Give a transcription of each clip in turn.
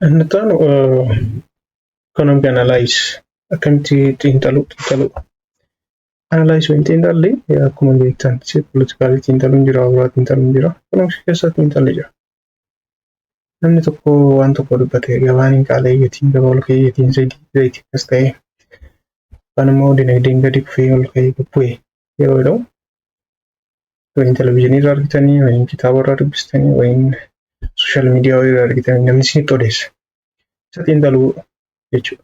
Inni taanu economic analyze akkamitti xiinxaluu. Analyze waan xiinxalli akkuma beektan political xiinxaluun jira, awuraa xiinxaluun jira, economics keessatti xiinxalli jira. Namni tokko waan tokko dubbatee gabaan hin qaaleeyyatiin gabaa ol ka'eetiin zayitii akkas ta'e yookaan immoo dinagdeen gadi kufee ol ka'ee bu'e yeroo jedhamu wayin televezyiinii irraa argitanii, wayin kitaaba irraa dubbistanii, wayin sooshaal miidiyaa irraa argitanii namni isinitti odeessa. Isa xiinxaluu jechuudha.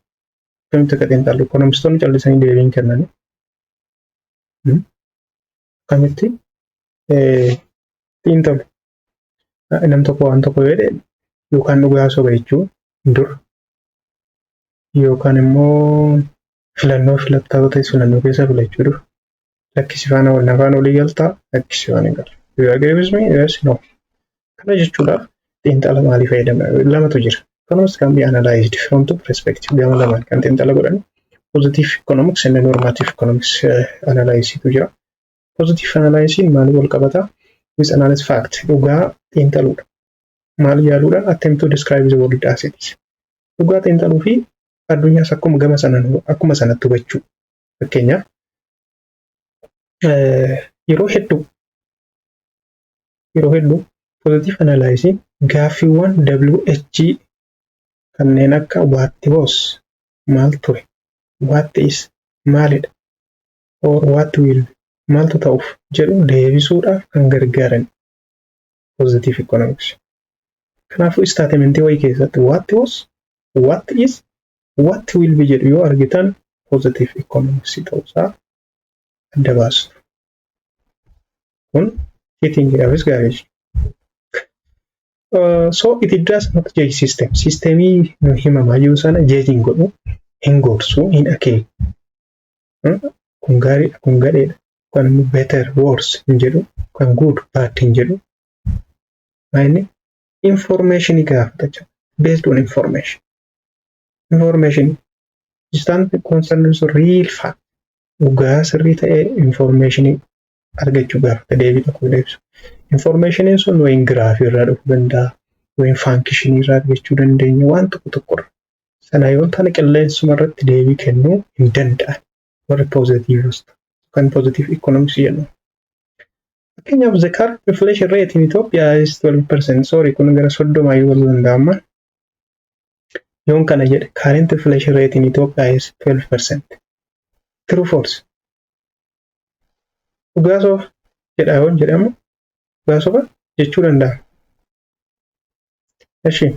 Akkamitti akka xiinxallu ekonomistoonni callisanii deebiin kennanii. Akkamitti xiinxalu. Namni tokko waan tokko jedhe yookaan dhugaa soba jechuun dur yookaan immoo filannoo filattoota filannoo keessa filachuu dur lakkisi faana olii galtaa lakkisi faana galu. You agree with me? Yes, no. Kana jechuudhaaf xiinxala maalii fayyadamna? Lamatu jira. Economics can be analyzed from two perspectives. Gama lamaan kan xiinxala godhan. Positive economics and normative economics analysis tu jira. Positive analysis maal wal qabata? With analysis fact. Dhugaa xiinxaluudha. Maal jaaluudhaan attempt to describe the world as it is. Dhugaa xiinxaluu fi addunyaas akkuma sanatti hubachuu. Fakkeenyaaf yeroo hedduu positive analysis gaaffiiwwan WH kanneen akka what was maal ture, what is maalidha, or what will maaltu ta'uuf jedhu deebisuudhaaf kan gargaaran positive economics. Kanaafuu istaatimentii wayii keessatti what was, what is, what will be jedhu yoo argitan positive economics ta'uusaa adda baastu. Kun cheatingiidhaafis gaarii. So it does not judge system. Systemii himamaa jiru sana judging godhu hin gorsu hin akeeku. Kun gaariidha kun gadheedha. Kan better worse hin jedhu kan good bad hin jedhu. Maayini information gaafata based on information. Information stand concerns real fact. Dhugaa sirrii ta'e information argachuu gaafata deebii tokko deebisu. Information sun wayin graaf irraa dhufuu danda'a, wayin function irraa argachuu dandeenya waan tokko sana yoo ta'an qilleensuma irratti deebii kennuu hin danda'an. Warra positive kan positive economics jedhamu. Fakkeenyaaf the current inflation rate in Ethiopia is 12%. Sorry kun gara 30 yoo danda'ama. Yoon kana jedhe current inflation rate in Ethiopia is 12%. True false. Dhugaa soba jedha yoo jedhamu dhugaa soba jechuu danda'a. Ashi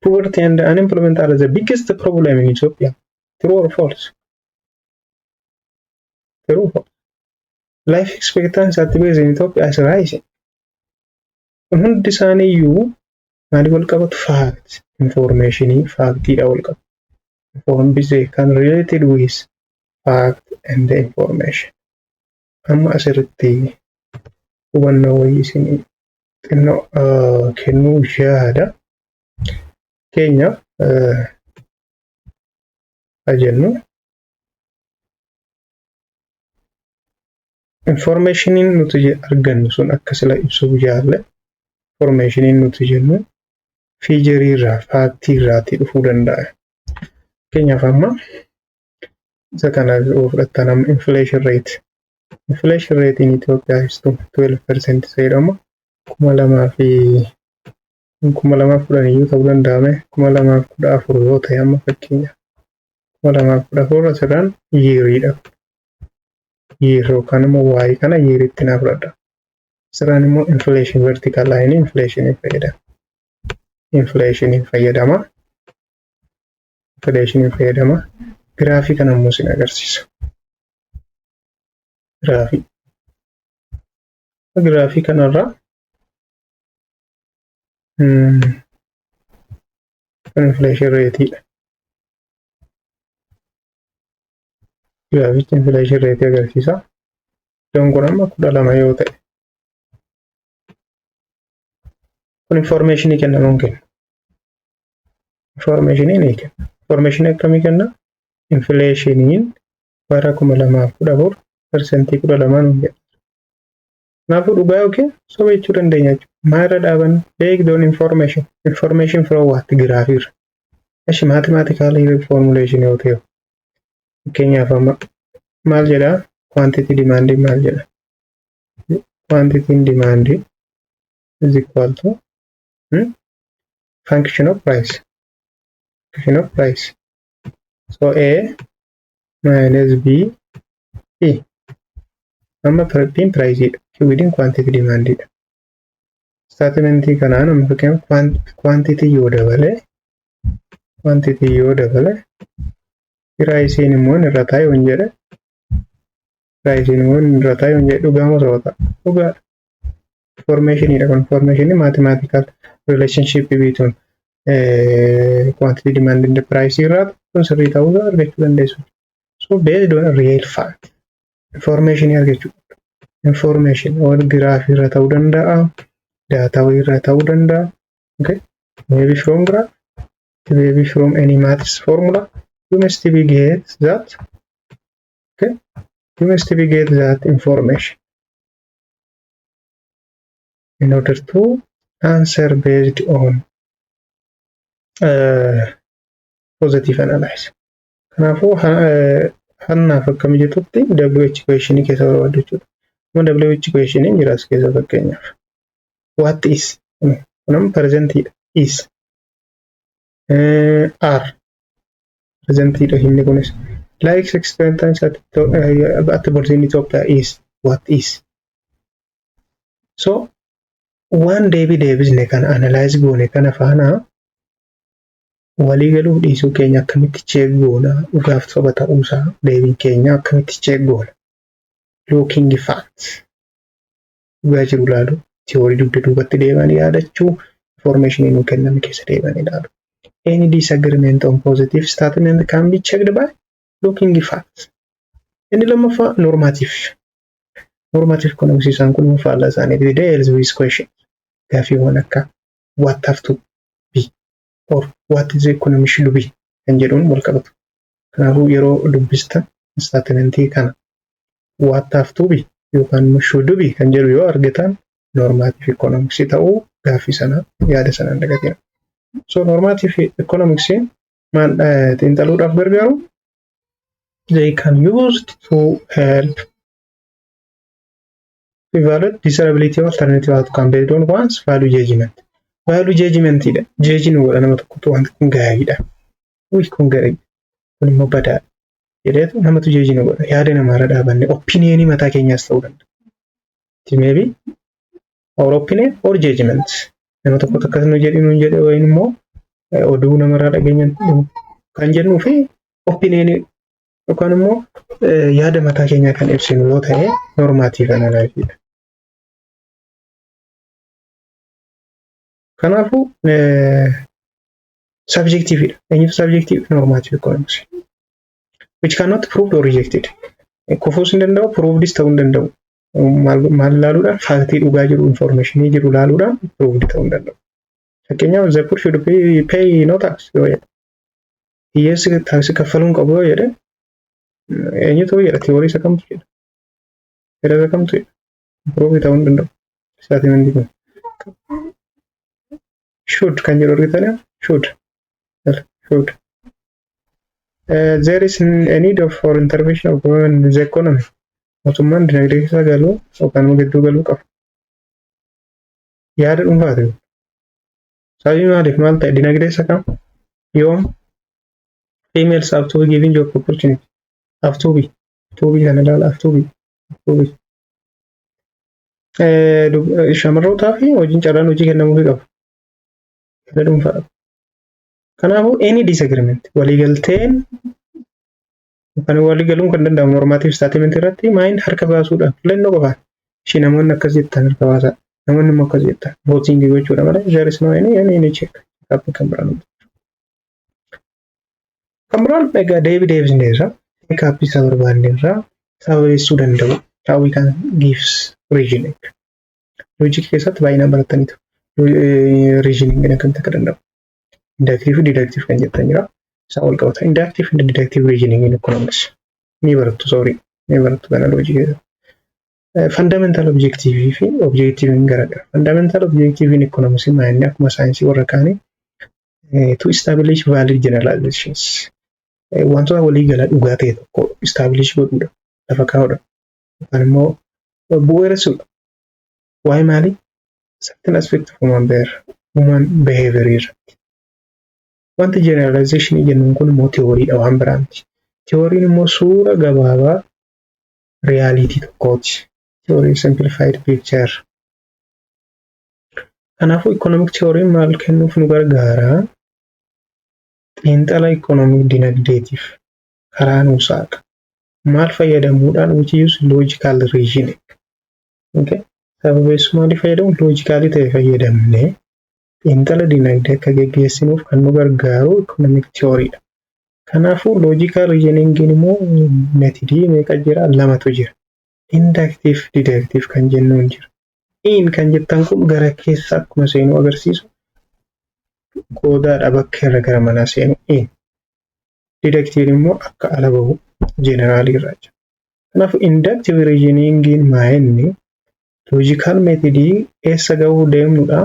poverty and unemployment are the biggest problem in Ethiopia. True or false? True. Life expectancy at base in Ethiopia is rising. Hundi isaaniiyyuu maaliif wal qabatu fact informationii factiidha wal qabatu. Information kan related with fact and the information. Amma asirratti hubannoo wayii isinii xinnoo kennuu yaada. Keenyaaf jennu informationiin nuti argannu sun akka sila ibsuu jaalle informationiin nuti jennu fiijarii irraa faaktii irraati dhufuu danda'a. Keenyaaf amma isa kanaaf yoo fudhattan amma inflation rate in Ethiopia is 12% jedhama. 2010 iyyuu ta'uu danda'ame 2014 yoo ta'e amma fakkeenyaaf 2014 asirraan yeeriidha. Yeroo kan immoo waa'ee kana yeeritti naaf fudhadha. Asirraan immoo inflation vertical line inflation fayyadama. Inflation fayyadama. Graafii kana immoo sin agarsiisa. Graafii kanarraa inflation rateidha. Graafichi inflation rate agarsiisa. Iddoon kun amma 12 yoo ta'e. Kun informationii kennamuun kenna. Information akkamii kenna? Inflationiin bara 2014 percentii 12 nuun jedha. Kanaafuu dhugaa yookiin soba jechuu dandeenya jechuudha. Maalirra dhaaban based on information. Information from what? Giraafiirra. Ashi mathematical formulation yoo ta'u. Fakkeenyaaf amma maal jedhaa? Quantity demand maal jedha? Quantity demand is equal to function of price. Function of price. So A minus B E. Amma P price it. Q within quantity demanded. Statement kanaan amma fakkeenyaaf quantity yoo dabale price immoo irra taa'ee hin jedhe. Price immoo irra taa'ee hin jedhe dhugaa moo soba ta'a? Dhugaa. Information ira confirmation mathematical relationship between quantity demand and the price irraa kun sirrii ta'uu argachuu dandeessu. So based on real fact information argachuu. Information or graph irra ta'uu danda'a, data irra ta'uu danda'a. Okay, maybe from graph, maybe from any maths formula. You must be get that. Okay, you must be get that information in order to answer based on positive analysis. Kanaafuu hannaaf akkam jettutti WH question keessa barbaaddu jechuudha. WH question jiraas keessa fakkeenyaaf. What is? Kunam present is. Are. Present himni kunis. Like experience at the person Ethiopia is. What is? So one Davis ne kan analyze goone kana faana walii galuu dhiisuu keenya akkamitti check goona dhugaaf soba ta'uusaa deebiin keenya akkamitti check goona looking facts dhugaa jiru ilaalu theory dugda duubatti deemanii yaadachuu information nu kenname keessa deemanii ilaalu. Any disagreement on positive statement can be checked by looking facts. Inni lammaffaa normative economics isaan kun faallaa isaanii deals with questions. Gaafiiwwan akka what have to be or what is economy should be kan jedhuun wal qabatu. Kanaafuu yeroo dubbistan statementii kana what have to be yookaan should be kan jedhu yoo argitan normative economics ta'uu gaafii sana yaada sana dagatina. So normative economics man xiinxaluudhaaf gargaaru they can use to help evaluate desirability of alternative outcome based on one's value judgment. Value judgment ida. Judging wala nama tokko wanti kun gaariidha. Kun gaarii. Kun immoo badaadha. Jedheetu namatu judging godha. Yaada namaarra dhaabanne opinion mataa keenyaas ta'uu danda'a. Maybe our opinion or judgment. Nama tokko akkasuma jedhinu jedhe wayin immoo oduu namarraa dhageenyan kan jennuu fi opinion yookaan immoo yaada mataa keenyaa kan ibsinu yoo ta'e normative analysis. Kanaafuu subjective subjective normative economics which cannot proved or rejected. Kufuus hin danda'u proved ta'uu hin danda'u. Maal ilaaluudhaan faaktii dhugaa jiru information jiru ilaaluudhaan proved ta'uu hin danda'u. Fakkeenyaaf the poor should pay no tax yoo jedhe. Hiyyeessi taaksii kaffaluun qabu yoo jedhe eenyutu jedha theorii isa kamtu jedha. Fedha isa kamtu jedha. Proved ta'uu hin danda'u. Statement kun. Should kan jedhu argitanii should. There is a need for intervention of the economy. Mootummaan dinagdee keessa galuu yookaan gidduu galuu qaba. Yaada dhuunfaati. Sababii maaliif maal ta'e dinagdee isa kam yoom females have to be given job opportunity. Have to be kan ilaala have to be. Shamarrootaa fi hojiin carraan hojii kennamuufii qaba. Yaada dhuunfaa. Kanaafuu any disagreement waliigalteen kan waliigaluun kan danda'amu normative statement irratti maayin harka baasuudhaan filannoo qofaan ishee namoonni akkas jettan harka baasaa namoonni immoo akkas jettan voting gochuudha malee there is no any check kan biraan egaa Davis irraa kaappii isaa barbaanne irraa sababeessuu danda'u how we can gives reasoning logic keessatti baay'inaan barataniitu reasoning kan akka danda'u. Inductive deductive kan jettan jira. Isa wal qabata. Inductive and deductive reasoning in economics. Ni barattu kana logic keessa. fundamental objective fi objective garagara. Fundamental objective in economics maanni akkuma saayinsii warra kaanii to establish valid generalizations. Wantoota walii gala dhugaa ta'e tokko establish godhuudha. Lafa kaa'uudha. Yookaan immoo bu'uureessuudha. Waa'ee maali? Certain aspect of human behavior irratti. Wanti generalization jennuun kun immoo teoriidha waan biraa miti. Teoriin immoo suura gabaabaa reality tokkooti. Theory simplified picture. Kanaafuu economic theory maal kennuuf nu gargaara? Xiinxala economic dinagdeetiif karaa nuu saaqa. Maal fayyadamuudhaan which use logical reasoning. Okay? Sababeessumaan fayyadamu logically ta'e fayyadamnee xiinxala dinagdee akka geggeessinuuf kan nu gargaaru economic theoryidha. Kanaafuu logical reasoning immoo metodii meeqa jira? Lamatu jira. Inductive, deductive kan jennuun jira. In kan jettan kun gara keessa akkuma seenuu agarsiisu qoodaadha bakka irra gara manaa seenu in. Deductive immoo akka ala bahu generally irraa jira. Kanaafuu inductive reasoning maa'inni logical methodii eessa gahuu deemnudha?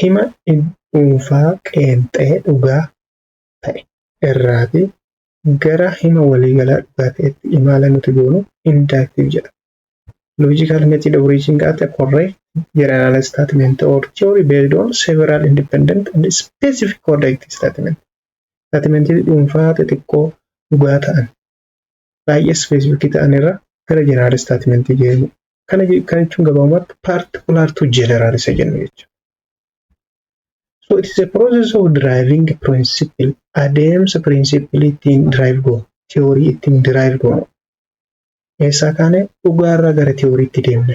Hima dhuunfaa qeenxee dhugaa ta'e irraati gara hima waliigalaa dhugaa ta'etti imala nuti goonu inductive jedha. Logical method of reaching at a correct general statement or theory based on several independent and specific correct statements. Statement dhuunfaa xixiqqoo dhugaa ta'an baay'ee specific ta'an irra gara general statement jennu. Kana jechuun gabaabumatti particular to general isa jennu jechuudha. So it is a process of driving principle. Adeemsa principle ittiin drive goonu. Theory ittiin drive goonu. Eessaa kaane dhugaarraa gara theoryitti deemne.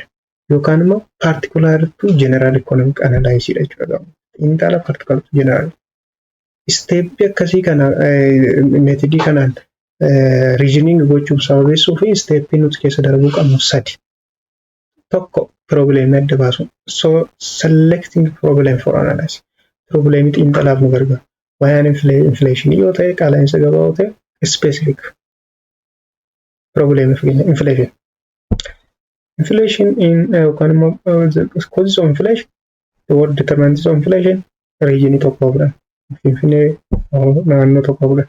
Yookaan immoo particular to general economic analysis jechuudha. Xiinxala particular to general. Step akkasii kana metodii kanaan reasoning gochuuf sababeessuu fi step nuti keessa darbuu qabnu sadi. Tokko problem adda baasu. So selecting problem for analysis. Problem xiinxalaaf nu gargaara. Waa'een inflation yoo ta'e qaala'insa gabaa yoo ta'e specific problem inflation. Inflation in causes of inflation. The word determinants of inflation. Region tokko qabna. Finfinnee naannoo tokko qabna.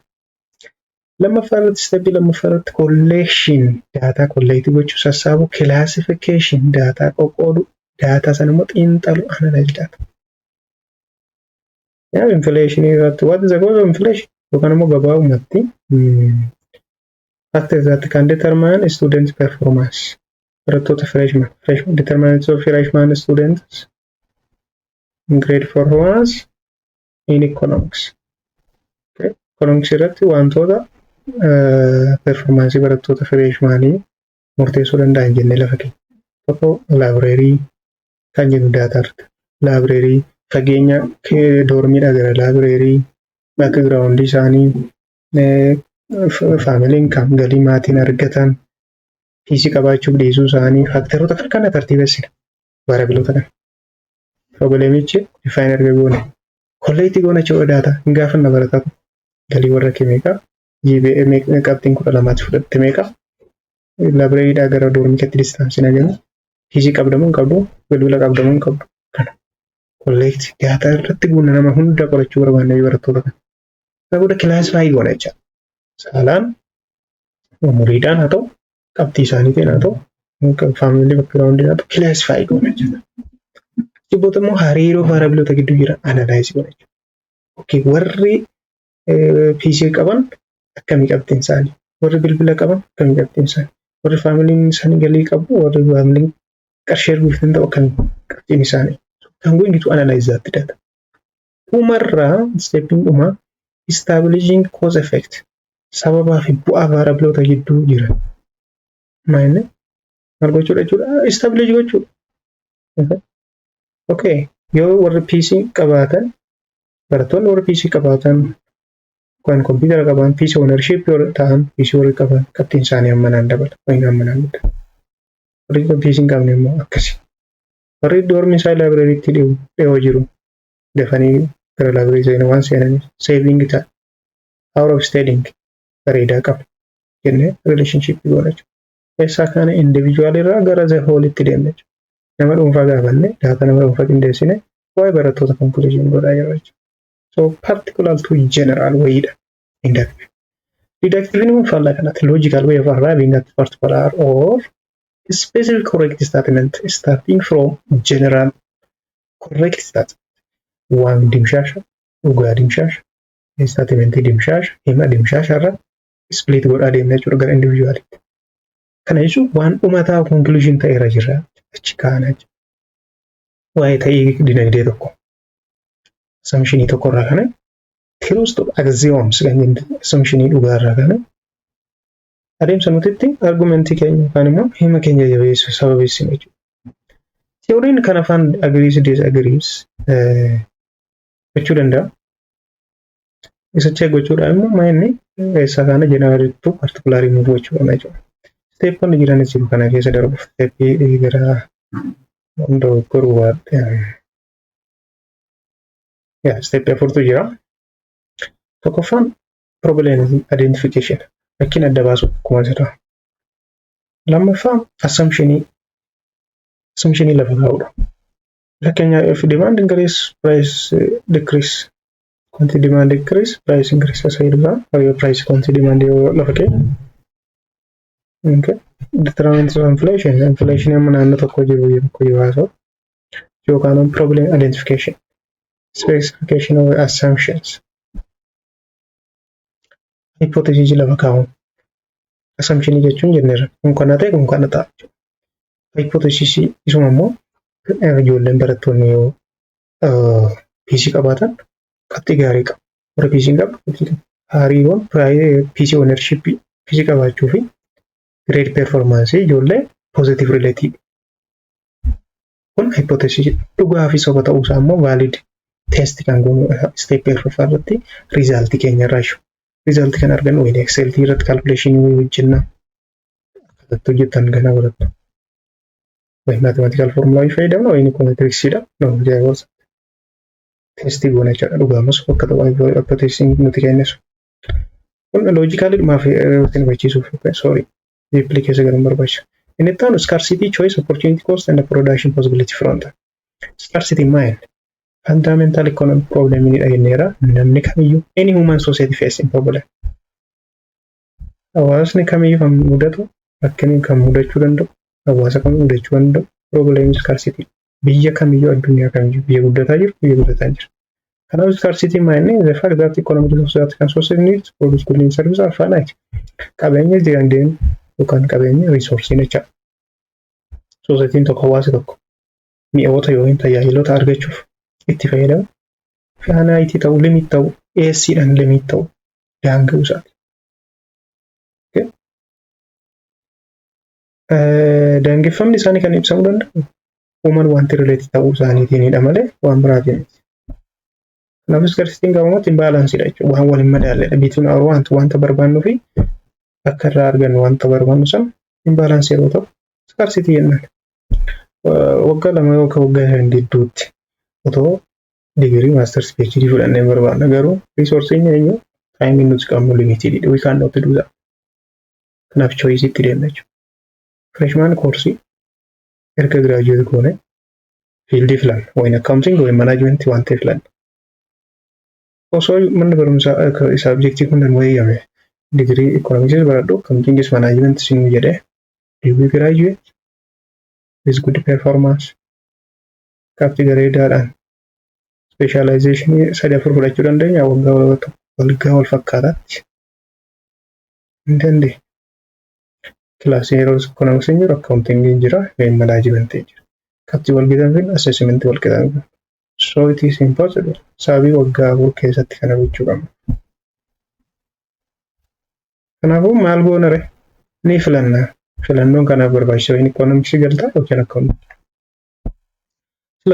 Lammaffaarratti step lammaffaarratti collection data collect gochuu sassaabu classification data qoqqoodu data sana immoo xiinxalu analyze data. Yeah, inflation is what is the cause of inflation? Yookaan immoo gabaabumatti factors that can determine a student's performance. Barattoota freshman determinants of freshman students grade performance in economics. Okay. Economics irratti wantoota performance barattoota freshmanii murteessuu danda'an jennee lafa keenya. Tokko library kan jennu data irratti. Library fageenya doormiidha gara library background isaanii family income galii maatiin argatan fiisii qabaachuuf dhiisuu isaanii faaktaroota kana tartiibessina variableota kana. Problemichi define erga goone collect goona choo data hin gaafanna barataa galii warra kemeeqa GPA qabxiin 12 fudhatte meeqa library dha gara doormiitti distance nagamu fiisii qabdamu hin qabdu bilbila qabdamu hin qabdu kana collect data irratti guuna nama hunda qorachuu barbaanne barattoota kana. Saboota classify goona jecha. Saalaan umuriidhaan haa ta'u qabxii isaaniitiin haa ta'u family background haa ta'u classify goona jechuudha. Jiboota immoo hariiroo variableota gidduu jiran analyze goona jechuudha. Okay, warri PC qaban akkamii qabxiin isaanii, warri bilbila qaban akkamii qabxiin isaanii, warri family isaanii galii qabu, warri family qarshii erguuf ta'u akkamii qabxiin isaanii. Kan going to analyze that data. Umarraa stepping establishing cause effect. Sababaa fi bu'aa variableota gidduu jira. Maal gochuudha jechuudha? Establish gochuudha. Okay. Yoo warri PC qabaatan, barattoonni warri PC qabaatan, kan computer qaban, PC ownership yoo ta'an, PC warri qaban qabxiin isaanii hammanaan dabala. Wayin hammanaan dabala. Warri PC hin qabne immoo akkasi. Warri doormi isaa librarytti dhiyoo jiru dafanii gara library seenuu waan seenaniif saving ta'a. Power of studying bareedaa qaba jennee relationship goona jechuudha. Eessaa kana individual irraa gara the whole itti deemna jechuudha. Nama dhuunfaa gaafanne daataa nama dhuunfaa qindeessine waa'ee barattoota conclusion godhaa jirra jechuudha. So particular to general wayidha. Inductive. Deductive ni faallaa kanatti logical way of arriving at particular or specific correct statement starting from general correct statement. Waan dimshaasha, dhugaa dimshaasha, statement dimshaasha, hima dimshaasha irra split godhaa deemna jechuudha gara individualitti. Kana jechuun waan dhumataa conclusion ta'eera jira achi kaana jechuudha. Waa'ee ta'ii dinagdee tokko. Assumptionii tokko irraa kana close to axioms kan jennu assumptionii dhugaa irraa kana adeemsa nuti itti argumentii keenya yookaan immoo hima keenya jabeessu sababeessinu jechuudha. Theoriin kan afaan agrees disagrees gochuu danda'a. Isa chee gochuudhaan immoo maa'inni isa kana jeneraalittu particulaarii move gochuudha jechuudha. Steeponni jiranis jiru kana keessa darbu steepii gara hundoo goruu waadde. Steepii afurtu jira. Tokkoffaan problem identification. Rakkina adda baasu akkuma jira. Lammaffaan assumptionii lafa kaa'uudha. Fakkeenyaaf if demand increase price decrease. Quantity demand decrease price increaseasa jedhudha. Yoo price quantity demand yoo lafa kee. Okay. Determinants of inflation. Inflation amma naannoo tokko jiru yoo haasa'u. Yookaan problem identification. Specification of assumptions. Hypothesis lafa kaa'u. Assumption jechuun jenneera. Kun kana ta'e kun kana ta'a. Hypothesis isuma immoo ijoolleen barattoonni yoo PC qabaatan qabxii gaarii qabu. Warra PC hin qabne hariiroon PC ownership PC qabaachuu fi grade performance ijoollee positive relative. Kun hypothesis dhugaa fi soba ta'uu isaa immoo valid test kan goonu step irratti result keenya irraa jiru. Result kan argannu in Excel irratti calculation wajjinna akkatti hojjetan gana barattu. Wayi mathematical formula fayyadamna wayi econometrics dha. No, jaayawsa. Test goona jechuudha. Dhugaamas bakka ta'u hypothesis nuti kennisu. Kun logically maaf isin bachiisuuf sorry. Deeply keessa galuun barbaachisa. Inni taanu scarcity, choice, opportunity cost and production possibility front. Scarcity mind. Fundamental economic problem in Ayanera, namni kamiyyuu any human society facing problem. Hawaasni kamiyyuu kan mudatu akkamiin kan mudachuu danda'u, hawaasa kan mudachuu danda'u problem scarcity. Biyya kamiyyuu addunyaa kamiyyuu biyya guddataa jiru, biyya guddataa jira. Kanaaf scarcity mind the fact that economic society can society needs produce goods and services are finite. Qabeenya dinagdeen yookaan qabeenya resource jecha. Societiin tokko hawaasa tokko mi'oota yookiin tajaajiloota argachuuf itti fayyadamu. Finite ta'u, limit ta'u, ASCdhaan limit ta'u daanga'uu isaati. Daangeffamni isaanii kan ibsamuu danda'u uuman wanti related ta'uu isaaniitiinidha malee waan biraatiin miti. Kanaaf scarcity qabamutti imbaalaansiidha jechuudha. Waan waliin madaalleedha. Between our wanta barbaannuu fi akka irraa argannu wanta barbaannu sana imbaalaansii yeroo ta'u scarcity jennaan. Waggaa lama yookaan waggaa shan gidduutti otoo degree masters PhD fudhannee barbaanna garuu resourcing eenyu time nuti qabnu limited we cannot do that. Kanaaf choice itti deemna jechuudha. Freshman course erga graduate goone field filan wayin accounting wayin management wanta filan. Osoo manni barumsaa subjectii hundaan wayyame degree economics baradhu accounting management sinuu jedhee we graduate with good performance. Qabxii gareedaadhaan specialization sadii afur fudhachuu dandeenya waggaa wal fakkaataatti. Hin dandeenye. Kilaasii yeroo economics hin jiru accounting hin jira management hin jira. Qabxii wal gitan fi assessment wal gitan. So it is impossible. Sababii waggaa afur keessatti kana gochuu qabna. Kanaafuu maal goona ree? Ni filanna. Filannoon kanaaf barbaachisa inni economics galtaa yookiin accounting.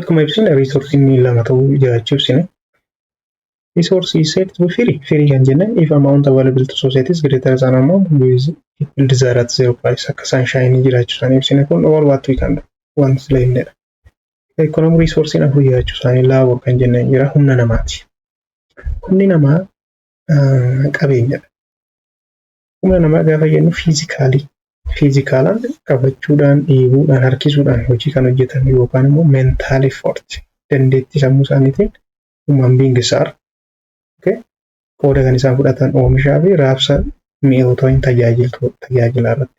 Akkuma ibsine resourcing lama ta'uu jiraachuu ibsine. Resource is said to be free. Free kan jenne if amount available to society is greater than amount with desire at zero price. Akka sunshine jiraachuu isaanii ibsine kun all what we can do. Once later. Economic resource in afur jiraachuu isaanii labor kan jenne jira humna namaati. Humni namaa qabeenyadha. Humna namaa gaafa jennu physically fiizikaalaan qabachuudhaan dhiibuudhaan harkisuudhaan hojii kan hojjetan yookaan immoo mental effort dandeettii sammuu isaaniitiin human beings are qooda kan isaan fudhatan oomishaa fi raabsa mi'oota hin tajaajilaa irratti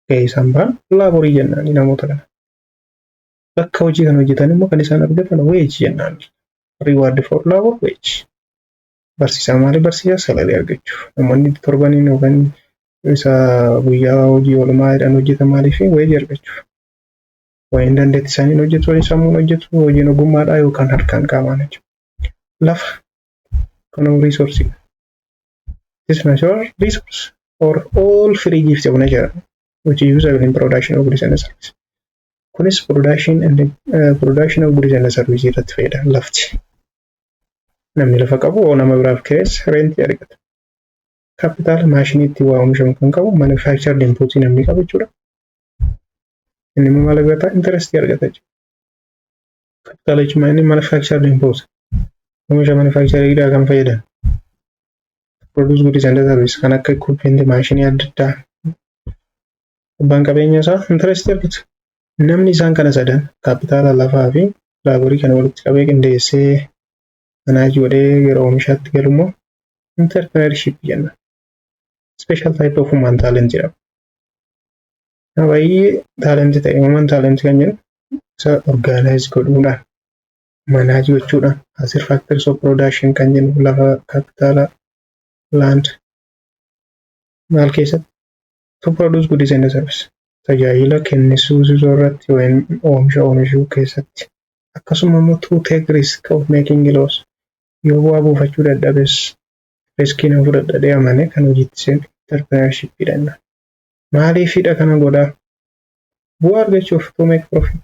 gahee isaan bahan laaborii jennaan namoota kana. Bakka hojii kan hojjetan immoo kan isaan argatan wage jennaan. Reward for labor wage. Barsiisaa maali barsiisaa salarii argachuuf. Namoonni torbaniin yookaan isa guyyaa hojii oolmaa jedhan hojjetan maaliif wage argachuuf. Waa'een dandeettii isaanii hojjetu, waa'een sammuun hojjetu, hojiin ogummaadhaa yookaan harkaan qaamaan jechuudha. Lafa economic resource. This natural resource or all free gifts of nature which is usable in production of goods and services. Kunis production of goods and services irratti fayyada lafti. Namni lafa qabu oo nama biraaf keessa rent argata. Capital maashinii itti waa oomishamu kan qabu manufactured input namni qabu jechuudha. Inni immoo maal argata? Interest argata jechuudha. Capital jechuun inni manufactured input. Oomisha manufacturing kan fayyadan. Produce goods and services kan akka equipment maashinii adda addaa. Abbaan qabeenya isaa interest argata. Namni isaan kana sadan kaapitaala lafaa fi laaborii kana walitti qabee qindeessee manaajii godhee yeroo oomishaatti galu immoo entrepreneurship jenna. Special type of human talent jedhama. Baay'ee taalentii ta'e human talent kan jedhu isa organize godhuudhaan manaajii gochuudhaan as factors of production kan jennu lafa kaapitaala land maal keessatti to produce goods and services. Tajaajila kennisuu irratti oomishuu keessatti akkasuma immoo to take risk of making loss yoo bu'aa buufachuu dadhabes riskii nama fudhadhee amane kan hojiitti seenu entrepreneurship jedhama. Maaliifidha kana godhaa? Bu'aa argachuuf to make profit.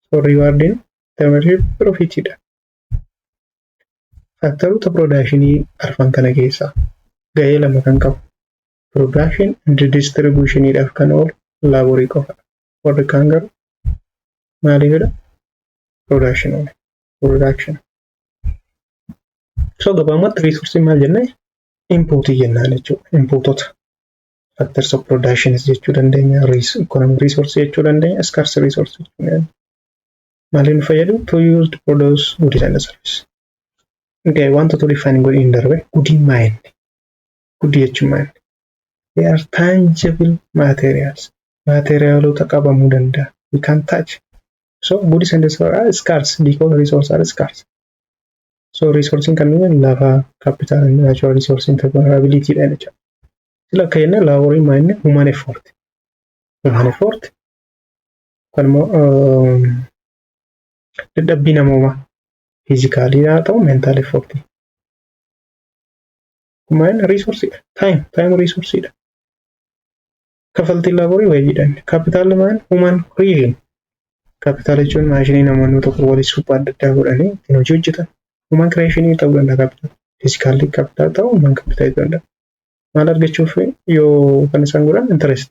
So rewarding entrepreneurship profitidha. Faaktaroota production arfan kana keessaa gahee lama kan qabu production and distribution dhaaf kan oolu laborii qofa. Warri kaan garuu maalifidha? Production. So gabaabumatti resource maal jennee input jennaan jechuudha. Inputota factors of production jechuu dandeenya, economic resource jechuu dandeenya, scarce resource jechuu dandeenya. Maaliin fayyadu? To use to produce goods and services. Okay, wantoota define godhin darbe goodii maayinni. Goodii jechuun maayinni. They are tangible materials. Materialota qabamuu danda'a. We can touch. So goods and services are scarce because resources are scarce. So resourcing kan nuyi lafa, capital and natural resource interoperability dha jechuudha. Sila kayna laborii maayinni human effort. Human effort kan immoo dadhabbii namoomaa physically haa ta'u mental effort. Human resource time resource dha. Kafaltii laborii wayiidhaan capital man human creation. Capital jechuun maashinii namoonni tokko walitti suphaa adda addaa godhanii ittiin hojii hojjetan. Human creation ta'uu danda'a capital. Physically capital ta'uu human capital ta'uu danda'a. Maal argachuuf yoo kan isaan godhan interest.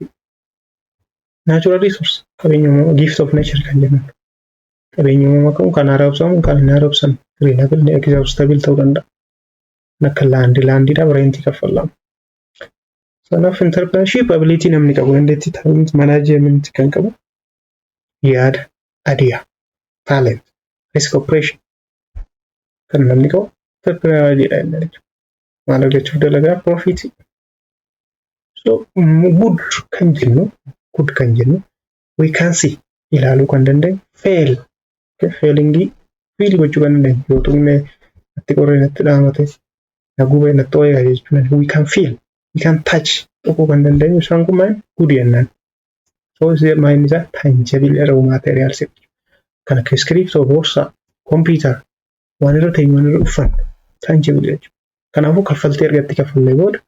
Natural resource qabeenya uumamaa gift of nature kan jennu. Qabeenya uumamaa kan haaromsamu kan hin haaromsan renewable exhaustible ta'uu danda'a. Akka laandiidhaaf reentii kaffalamu. Sanaaf entrepreneurship ability namni qabu dandeettii talent management kan qabu yaada idea talent risk operation kan namni qabu entrepreneur jedhama. Maal argachuuf dalagaa profit. So good kan jennu we can see ilaaluu kan dandeenyu fail failingi feel gochuu kan dandeenyu yoo tuqne itti qorree natti dhaamate nagubee natti ooyyaa jechuun we can feel. We can touch tokko kan dandeenyu isaan kun maal good jennaan. So maayinni isaa tangible raw materials kan akka script boorsaa computer waan irra ta'e waan irra dhufan tangible jechuudha. Kanaafuu kaffaltii argatti kaffallee booda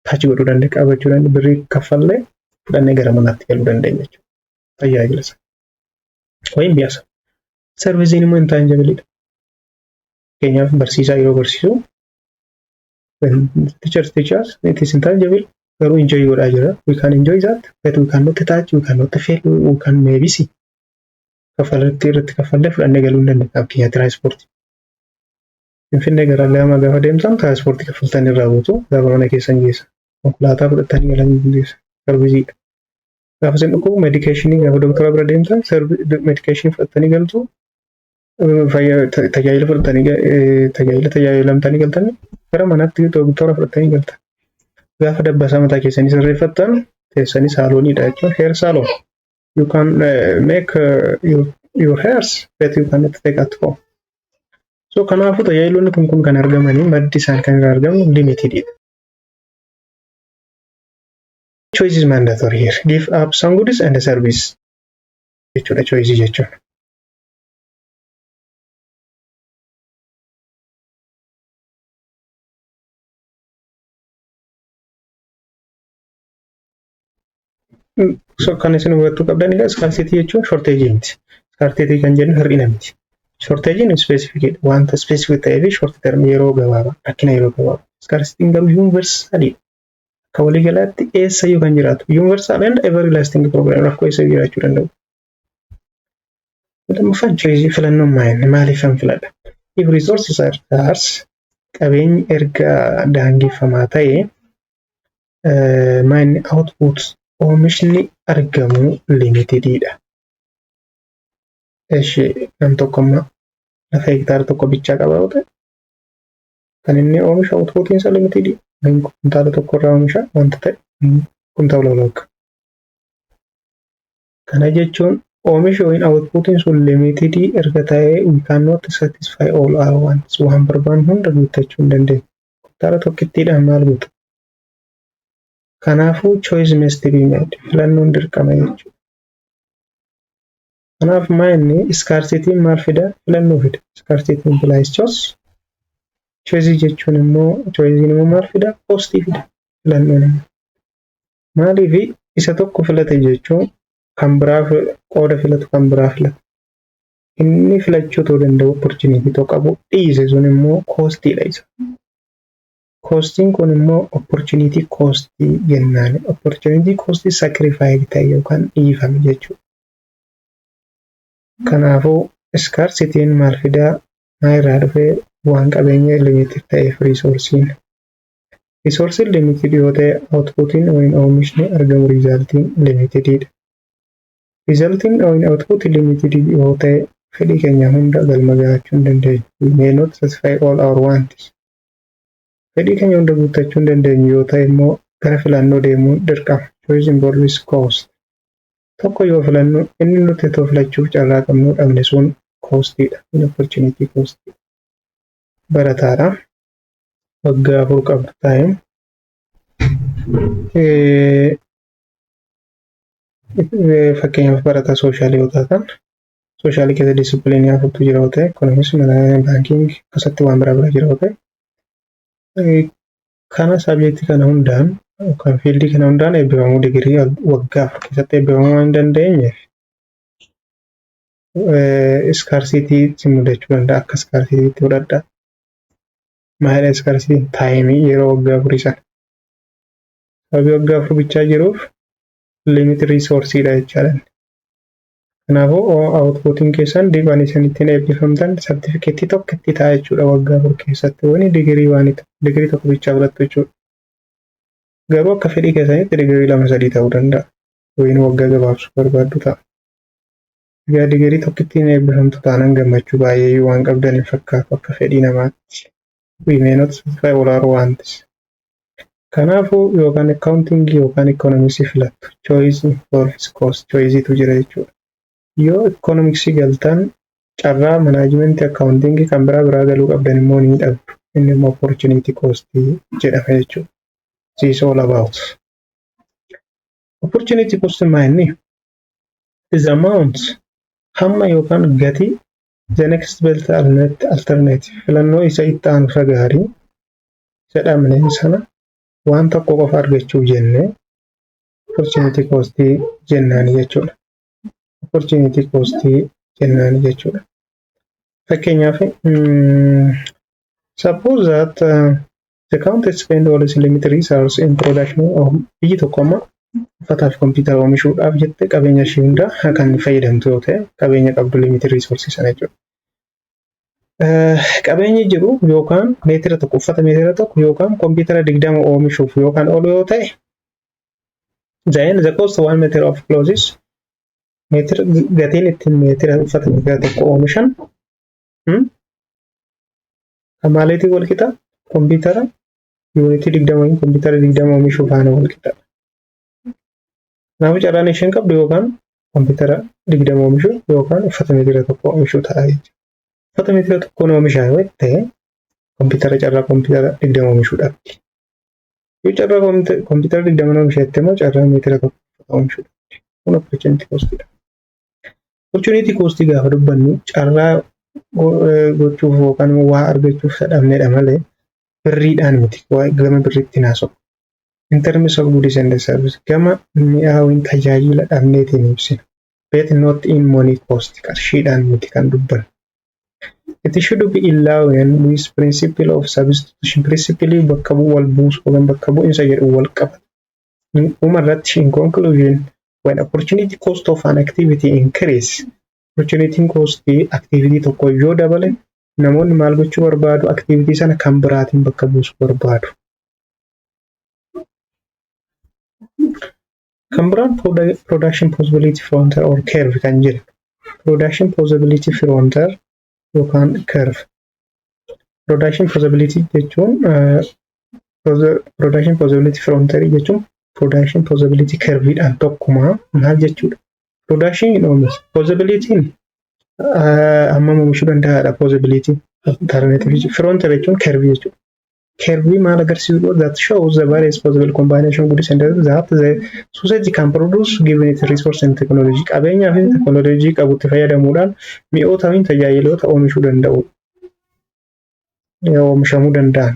touch godhuu dandeenya qabachuu dandeenya birrii kaffallee fudhannee gara manaatti galuu dandeenya jechuudha. Tajaajila isaa. Wayin biyaasa. Servisiin immoo intangible dha. Keenyaaf barsiisaa yeroo barsiisu when teachers teach us, it is intangible. We enjoy what I do. We can enjoy that, but we cannot touch, we cannot feel, we can maybe see. Kafalatti irratti kafallee fudhannee galuu hin dandeenye. Fakkeenyaaf tiraanspoortii. Finfinnee gara Lama gaafa deemtan tiraanspoortii kaffaltan irraa buutu gaafa mana keessan geessa. Konkolaataa fudhattanii galanii geessa. service. Gaafa isin dhukkubu medication gaafa doktora bira deemtan medication fudhattanii galtu tajaajila tajaajilamtanii galtan gara manaatti doktora fudhattanii galtan. Gaafa dabbasaa mataa keessanii sirreeffattan teessanii saalooniidha jechuun hair salon. You can make your hairs that you cannot take at home. So kanaafuu tajaajiloonni kun kan argamanii maddi isaan kan irraa argamu limited. Choice is mandatory here. Give up some goods and service. Jechuudha choice jechuun. So kan isin hubattuu qabdan egaa scarcity jechuun shortage miti. Scarcity kan jennu hir'ina miti. Shortage ni specific wanta specific ta'ee fi short term yeroo gabaabaa rakkina yeroo gabaabaa. Scarcity garuu universal akka walii galaatti eessayyuu kan jiraatu universal and everlasting problem rakkoo eessa jiraachuu danda'u. Lammaffaan choice filannoon maaliif an filadha? If resources are scarce qabeenyi erga daangeffamaa ta'e mine output oomishni argamu limitedidha. Nam tokko amma lafa hektaara tokko bichaa qaba yoo ta'e kan inni oomisha outputiin isaa limitedidha. Kuntaala tokko irraa oomisha wanta ta'e kuntaala lakka. Kana jechuun oomisha yookiin outputiin sun limited erga ta'ee we cannot satisfy all our wants. Waan barbaannu hunda guuttachuu hin dandeenyu. Kuntaala tokkittiidhaan maal guutu? Kanaafuu choice must be made. Filannoon dirqama jechuudha. Kanaaf maayinni scarcity maal fida? Filannoo fida. Scarcity implies choice. Choice jechuun immoo choice immoo maal fida? Cost fida. Filannoon immoo. Maaliif isa tokko filate jechuun kan biraa qooda filatu kan biraa filatu. Inni filachuu ta'uu danda'u opportunity tokko qabu dhiise sun immoo costiidha isa. Costing kun immoo opportunity cost jennaan. Opportunity cost sacrifice ta'e yookaan dhiifame jechuudha. Kanaafuu scarcity maal fidaa? Maayirraa dhufee waan qabeenya limited ta'eef resourcein. Resourcein limited yoo ta'e outputiin yookiin oomishni argamu resultiin limitedidha. Resultiin yookiin output limited yoo ta'e fedhii keenya hunda galma gahachuu hin dandeenyu. We may not satisfy all our wants. Fedhii keenya hunda guuttachuu hin dandeenyu yoo ta'e immoo gara filannoo deemuun dirqama. Choice involves cost. Tokko yoo filannu inni nuti itoo filachuuf carraa qabnu dhabne sun costidha. Opportunity cost. Barataadha. Waggaa 4 qabdu taa'e. Fakkeenyaaf barataa sooshaal yoo taatan sooshaal keessa disipiliinii afurtu jira yoo ta'e ekonomiks baankiing akkasatti waan biraa jira yoo ta'e kana sabjektii kana hundaan yookaan fiildii kana hundaan eebbifamuu digirii waggaa 4 keessatti eebbifamuu waan dandeenyeef scarcity mudachuu danda'a. Akka scarcity fudhadha. Maayila scarcity taayimii yeroo waggaa 4 sana. Sababii waggaa 4 bichaa jiruuf limited resource dha jechuudha. Kanaafuu outputiin keessan diiwaan isin ittiin eebbifamtan certificate tokko itti ta'a jechuudha waggaa 4 keessatti wani digirii waanita digirii tokko bichaa fudhattu jechuudha. Garuu akka fedhii keessanitti digirii 2-3 ta'uu danda'a. Wayini waggaa gabaabsu barbaaddu ta'a. Egaa digirii tokko ittiin eebbifamtu taanaan gammachuu baay'ee waan qabdan hin fakkaatu akka fedhii namaatti. We may not satisfy all our wants. Kanaafuu yookaan accounting yookaan economics filattu. Choice involves cost. Choice tu jira jechuudha. Yoo economics galtan carraa management accounting kan biraa galuu qabdan immoo ni dhabdu. Inni immoo opportunity cost jedhama jechuudha. This is all about. Opportunity cost maanni is amount hamma yookaan gati the next best alternative filannoo isa itti aanu gaarii jedhamne sana waan tokko qofa argachuuf jenne opportunity cost jennaani jechuudha. Opportunity cost jennaani jechuudha. Fakkeenyaaf suppose that the country spend all its limited resources in production of biyyi tokko amma uffataaf kompiitara oomishuudhaaf jette qabeenya ishee hunda kan fayyadamtu yoo ta'e qabeenya qabdu limited resources sana jechuudha. Qabeenyi jiru yookaan meetira tokko uffata meetira tokko yookaan kompiitara 20 oomishuuf yookaan oolu yoo ta'e Then the cost 1 meter of clothes meter gatiin ittiin meetira uffata meetira tokko oomishan maaliitii wal qixa kompiitara yuunitii 20 kompiitara 20 oomishuu faana wal qixa. Kanaafuu carraan isheen qabdu yookaan kompiitara 20 oomishuu yookaan uffata meetira tokko oomishuu ta'a jechuudha. Uffata meetira tokkoon oomishaa yoo ta'e kompiitara carraa kompiitara 20 oomishuu dhabdi. Yoo carraa kompiitara 20 oomisheette immoo carraa meetira tokko oomishuu dhabdi. Kun opportunity cost-dha. Opportunity cost gaafa dubbannu carraa gochuuf yookaan waa argachuuf sadhabneedha malee birriidhaan miti. Gama birriitti naasu. In terms of goods and services, gama mi'aawin tajaajila dhabneetiin ibsina. But not in money cost, qarshiidhaan miti kan dubbannu. It should be in line with principle of substitution. Principle bakka bu'u wal buusu yookaan bakka bu'insa jedhu wal qabata. Umarratti in conclusion, when opportunity cost of an activity increase, opportunity cost activity tokko yoo dabale namoonni maal gochuu barbaadu activity sana kan biraatiin bakka buusuu barbaadu. Kan biraan production possibility frontier or curve kan jedhu. Production possibility frontier yookaan curve. Production possibility jechuun production possibility frontier jechuun production possibility curveidhaan tokkuma maal jechuudha. Production in oomisha possibility amma oomishuu danda'aadha possibility alternative frontier jechuun curve jechuudha. Curve maal agarsiisudha that shows the various possible combination goods and that the society can produce given its resource and technology. Qabeenyaa fi teknooloojii qabutti fayyadamuudhaan mi'oota fi tajaajiloota oomishuu danda'u. Oomishamuu danda'an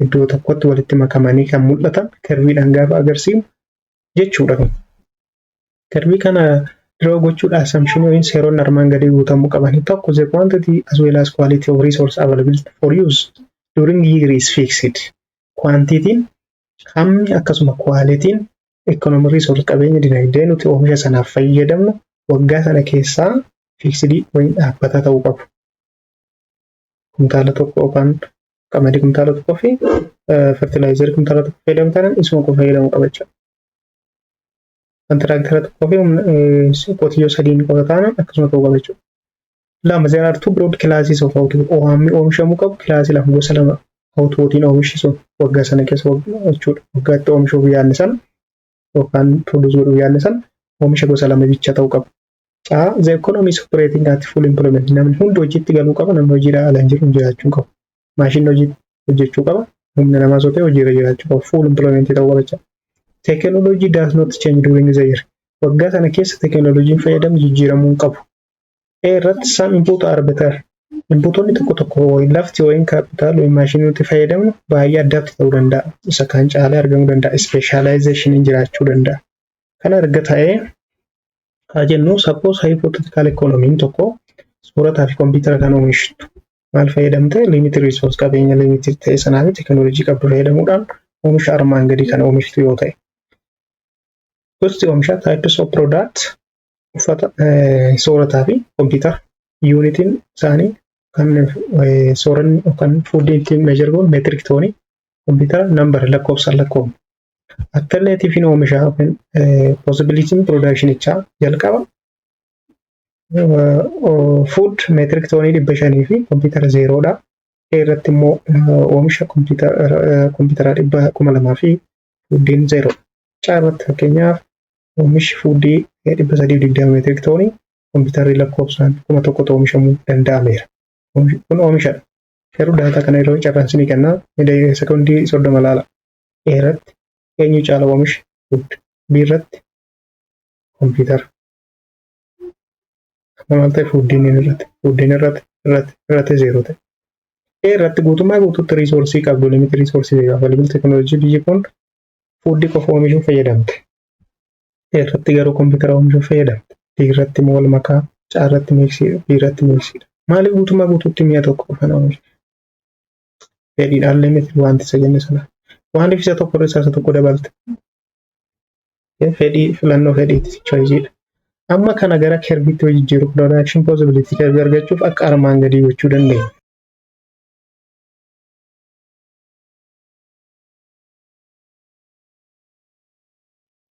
iddoo tokkotti walitti makamanii kan mul'atan curveidhaan gaafa agarsiisu jechuudha. Curve kana draw gochuudhaaf assumption yookiin seeronni armaan gadii guutamuu qaban tokko the quantity as well as quality of resource available for use during year is fixed. Quantity hammi akkasuma quality economic resource qabeenya dinagdee nuti oomisha sanaaf fayyadamnu waggaa sana keessaa fixed wayii dhaabbata ta'uu qabu. Kumtaala tokko yookaan qamadii kumtaala tokkoo fi fertilizer kumtaala tokko fayyadamtan isuma qofa fayyadamuu qabachaa. Kontiraaktara tokkoo fi qotiyyoo sadiin qofa taanaan akkasuma ta'uu qaba jechuudha. Lama there are two broad classes of output. Oomishamuu qabu kilaasii lama gosa lama outputiin oomishisu waggaa sana keessa jechuudha. Waggaatti oomishuuf yaadne sana yookaan produce godhuuf yaadne sana oomisha gosa lama bicha ta'uu qaba. The economy is operating at full employment. Namni hundi hojiitti galuu qaba. Namni hojiidhaan ala hin jiru jiraachuu qaba. Maashinni hojii hojjechuu qaba. Humna namaa sootee hojiirra jiraachuu qaba. Full employment ta'uu qaba. Technology does not change during the year. Waggaa sana keessa teknooloojiin fayyadamu jijjiiramuu qabu. Irratti some input are better. Inputonni tokko tokko lafti yookiin capital yookiin maashinii nuti fayyadamnu baay'ee adapt ta'uu danda'a. Isa kan caalee argamuu danda'a. Specialization jiraachuu danda'a. Kana erga ta'ee haa jennu suppose hypothetical economy tokko soorataa fi kompiitara kan oomishtu maal fayyadamte limited resource qabeenya limited ta'e sanaa fi teknooloojii qabdu fayyadamuudhaan oomisha armaan gadii kan oomishtu yoo ta'e. Gosti oomisha types of product uffata soorataa fi kompiitara unitiin isaanii kan sooranni yookaan food ittiin measure goon metric toonii kompiitara number lakkoofsa lakkoofne. Alternative in oomisha yookiin possibility in production ichaa jalqaba food metric toonii 500 fi kompiitara 0dha. Irratti immoo oomisha kompiitara 200,000 fi foodiin 0. Caarratti fakkeenyaaf oomishi foodii 320 metric toonii kompiitarri lakkoofsaan 1,000 oomishamuu danda'ameera. Kun oomishadha. Garuu daataa kana yeroo carraansanii kennaa sekondii 30 laala. Irratti eenyu caala oomisha food biirratti kompiitara. Maal ta'e foodiin irratti 0 ta'e. Irratti guutummaa guutuutti riisoorsii qabdu limiti riisoorsii available teknooloojii biyyi kun foodii qofa oomishuuf fayyadamte. Irratti garuu kompiitara oomishuuf fayyadamte. Irratti immoo wal makaa caarratti miiksiidha. Biirratti miiksiidha. Maaliif guutummaa guutuutti mi'a tokko qofaan oomisha? Fedhiidhaan limiti wanti isa jenne sana. Waan isa tokko irraa isa tokko dabalte. Fedhii filannoo fedhiiti choiceidha. Amma kana gara kerbiitti hojii jiru production possibility kerbii argachuuf akka armaan gadii gochuu dandeenya.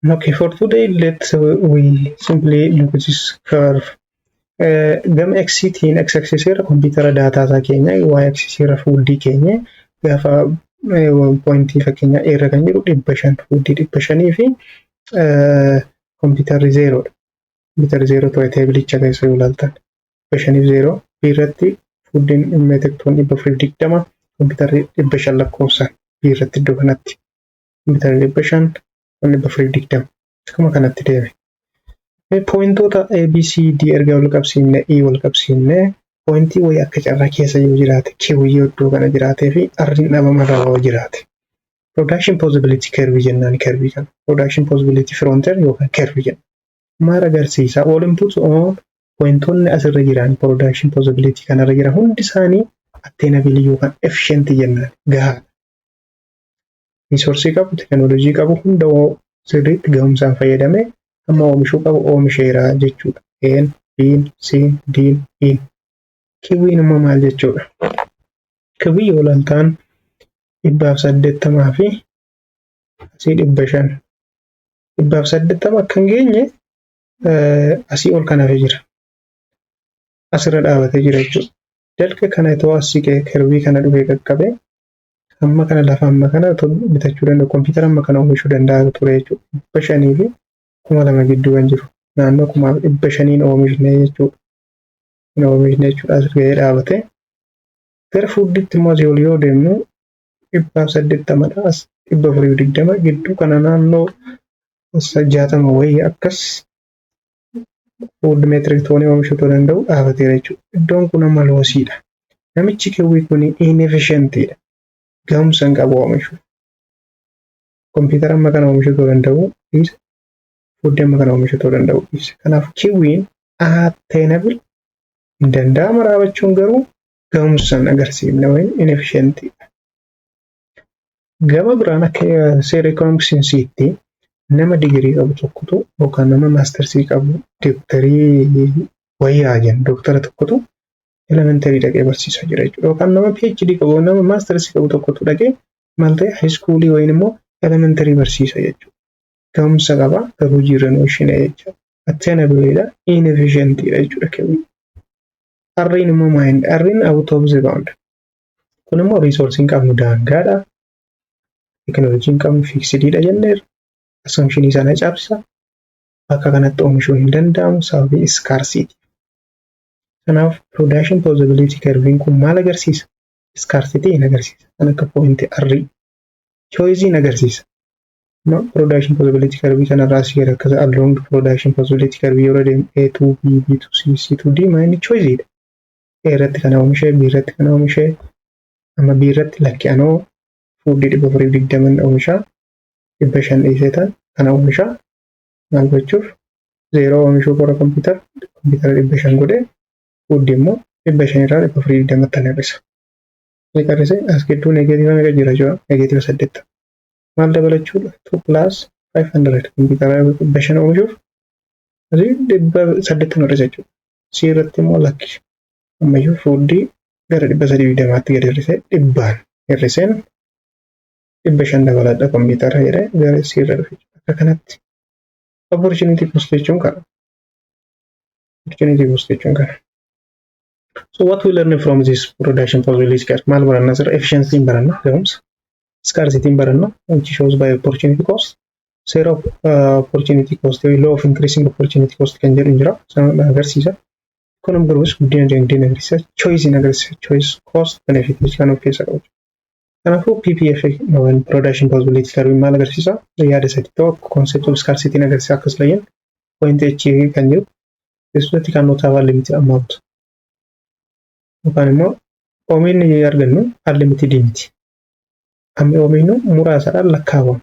Okay, for today, let's we simply look at this curve. Gama X-tiin X-axis irra kompiitara daataa isaa keenya, Y-axis irra fuuldii keenya gaafa pointii fakkeenya irra kan jiru 500 fuuldii 500 fi kompiitarri 0dha. Kompiitarri 0 ta'e teebilicha keessa yoo ilaaltan 500 fi 0 biirratti fuudhiin meetektoon 420 kompiitarri 500 lakkoofsaan biirratti iddoo kanatti kompiitarri 500 420 akkuma kanatti deeme. Pointoota ABCD erga wal qabsiifne E wal qabsiifne pointii wayii akka carraa keessa yoo jiraate Q iddoo kana jiraatee fi R'n dhabamarraa yoo jiraate. Production possibility curve jennaan curve kana. Production possibility frontier yookaan curve jenna. Maal agarsiisa? All inputs on pointoonni asirra jiran production possibility kanarra jiran hundi isaanii attainable yookaan efficient jennaan gahaadha. Resource qabu, teknoolojii qabu hunda sirriitti gahumsaan fayyadamee amma oomishuu qabu oomisheera jechuudha. N, B'n, C'n, D'n, E'n. Kiwiin immoo maal jechuudha? Kiwii yoo ilaaltan 180 fi asii 500. 180 akka hin geenye asii ol kan hafee jira. Asirra dhaabatee jira jechuudha. Dalga kana itoo asii kirbii kana dhufee qaqqabee amma kana lafa amma kana bitachuu danda'u kompiitara amma kana oomishuu danda'a ture jechuudha. 500 fi 2000 gidduu kan jiru. Naannoo 500 oomishne jechuudha. Oomishne jechuudha asirra gahee dhaabatee. Gara fuulditti immoo asii ol yoo deemnu 180 as 420 gidduu kana naannoo 60 wayii akkas fuuldi meetirik toonii oomishuu danda'u dhaabateera jechuudha. Iddoon kun amma loosiidha. Namichi kiwii kun inefficientidha. Gahumsa hin qabu oomishuu. Kompiitara amma kana oomishuu danda'u dhiisa. Fuuldi amma kana oomishuu danda'u dhiisa. Kanaaf kiwiin attainable hin danda'ama raabachuun garuu gahumsa hin agarsiifne wayin inefficientidha. Gama biraan akka seera ekonomiksiitti nama digirii qabu tokkotu yookaan nama maastersii qabu dooktarii wayyaa jennu dooktara tokkotu elementarii dhaqee barsiisaa jira jechuudha. Yookaan nama PhD qabu nama maastersii qabu tokkotu dhaqee maal ta'e haayiskuulii wayin immoo elementarii barsiisa jechuudha. Gahumsa qaba garuu jiran oolchina jechuudha. Attainableedha inefficientidha jechuudha kiwii. Arriin immoo maayini? Arriin out of the bound. Kun immoo riisoorsiin qabnu daangaadha. Teknooloojiin qabnu fiiksidiidha jenneerra. Assumptionii sana cabsa. Bakka kanatti oomishuu hin danda'amu sababii scarcity. Kanaaf production possibility curve kun maal agarsiisa? Scarcity hin agarsiisa. Kan akka point R. Choice hin agarsiisa. No production possibility curve kanarraa siira akka along production possibility curve yeroo deemu A to B, B to C, C to D maayini choiceidha. A irratti kana oomishee, B irratti kana oomishee, amma B irratti lakki anoo fuudhii 420 oomishaa 500 dhiiseetan kana oomishaa maal gochuuf 0 oomishuu qora kompiitara 500 godhee fuudhii immoo 500 irraa 420 tan hir'isa. Ni qarrisee as gidduu negeetiiva meeqa jira jira negeetiiva 8. Maal dabalachuudha? 2 plus 500 kompiitara 500 oomishuuf asii 800 hir'isa jechuudha. C irratti immoo lakki ammayyuu fuudhii gara 320tti gadi hir'isee 100 hir'iseen 500 dabaladha kompiitara jedhee gara C irra dhufe. Akka kanatti opportunity cost jechuun kana. Opportunity cost jechuun kana. So what we learn from this production possibility curve? Maal baranna sirra efficiency baranna gahumsa. Scarcity baranna which shows by opportunity cost. Zero opportunity cost law of increasing opportunity cost kan jedhu jira. Sana agarsiisa. Economic growth guddina dinagdee agarsiisa. Choice in agarsiisa. Choice cost benefit kan of keessa qabu. Kanaafuu PPF production possibility curve maal agarsiisa? Yaada sadii tokko concept of scarcity agarsiisa akkas layyeen point H kan jiru keessatti kan notaawwan limiti amount. Yookaan immoo oomishni argannu unlimited miti. Amma oomishnu muraasadhaan lakkaawwamu.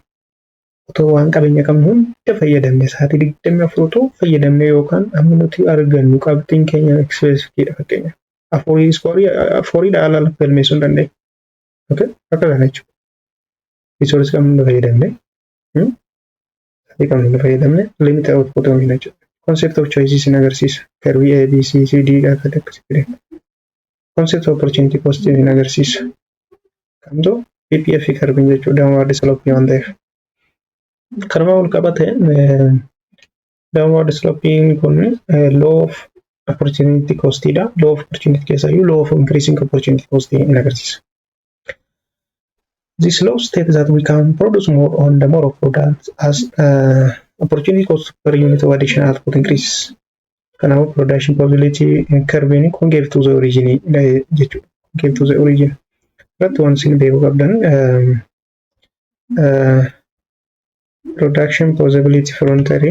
Otoo waan qabeenya qabnu hunda fayyadamne sa'aatii 24 otoo fayyadamne yookaan amma nuti argannu qabxiin keenya expressiidha fakkeenya. Afurii dhaala galmeessuu hin dandeenye. Okay, akka kana jechuudha. Resource qabnu fayyadamne. Sa'aatii qabnu fayyadamne limit output oomishna jechuudha. Concept of choices in agarsiisa. Curve A, B, C, C, D akka akkasitti deema. Concept of opportunity cost in agarsiisa. Kamtu PPF curve jechuudha waan slope waan ta'eef. Kanuma wal qabate downward sloping kun law of opportunity cost dha. Law of opportunity keessayyuu law of increasing opportunity cost in agarsiisa. This law states that we can produce more on the more of products as opportunity cost per unit of additional output increases. Kanaafuu production possibility curve kun gave to the origin jechuudha. Gave to the origin. Irratti waan isin beekuu qabdan production possibility frontier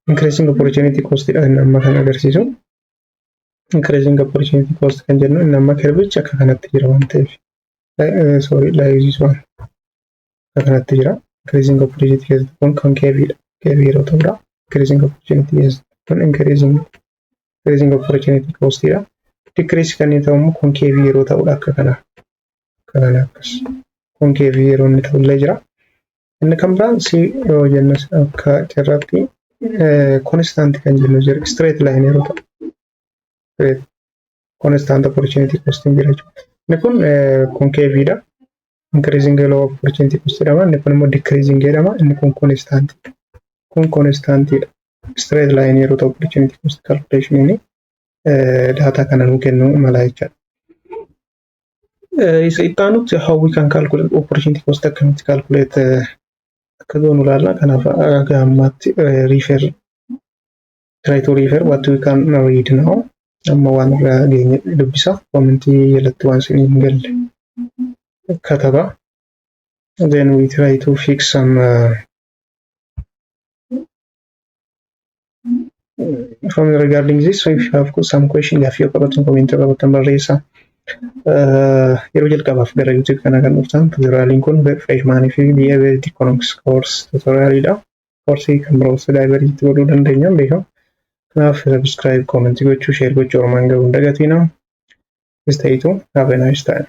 increasing opportunity cost dha inni amma kan agarsiisu. Increasing opportunity cost kan jennu inni amma curvichi akka kanatti jira waan ta'eef. Sorry, like this one. Kanatti jira. Increasing opportunity kun kan KV dha. KV yeroo ta'udha. Increasing opportunity kun increasing opportunity cost dha. Decrease kan inni ta'u kun KV yeroo ta'udha akka kana. Kana akkas. Kun KV yeroo inni ta'ullee jira. Inni kan biraan si yoo jennu akka irratti constant kan jennu jira. Straight line yeroo ta'u. Constant opportunity cost jira jechuudha. Inni kun KV dha. Increasing law of opportunity cost jedhama. Inni kun immoo decreasing jedhama. Inni kun constant. Kun constant dha. Straight line yeroo ta'u opportunity cost calculation inni data kana nu kennu mala jechuudha. Isa ittaanutti how we can calculate opportunity cost akkamitti calculate akka goonu ilaalla. Kanaaf gaammaatti try to refer what we can read now. Amma waan irraa geenye dubbisa. Commentii jalatti waan isin hin galle kataba. Then we try to fix some from regarding this. So if you have some question, if you have some comment about barreessa. Yeroo jalqabaaf gara YouTube kana kan dhuftan tutorialiin kun freshman fi behavioral economics course tutorialidha. Koorsii kan biroos librariitti godhuu dandeenya beekamu. Kanaaf subscribe, comment gochuu, share gochuu ormaan ga'uu hin dagatinaa. Stay tuned. Have a nice time.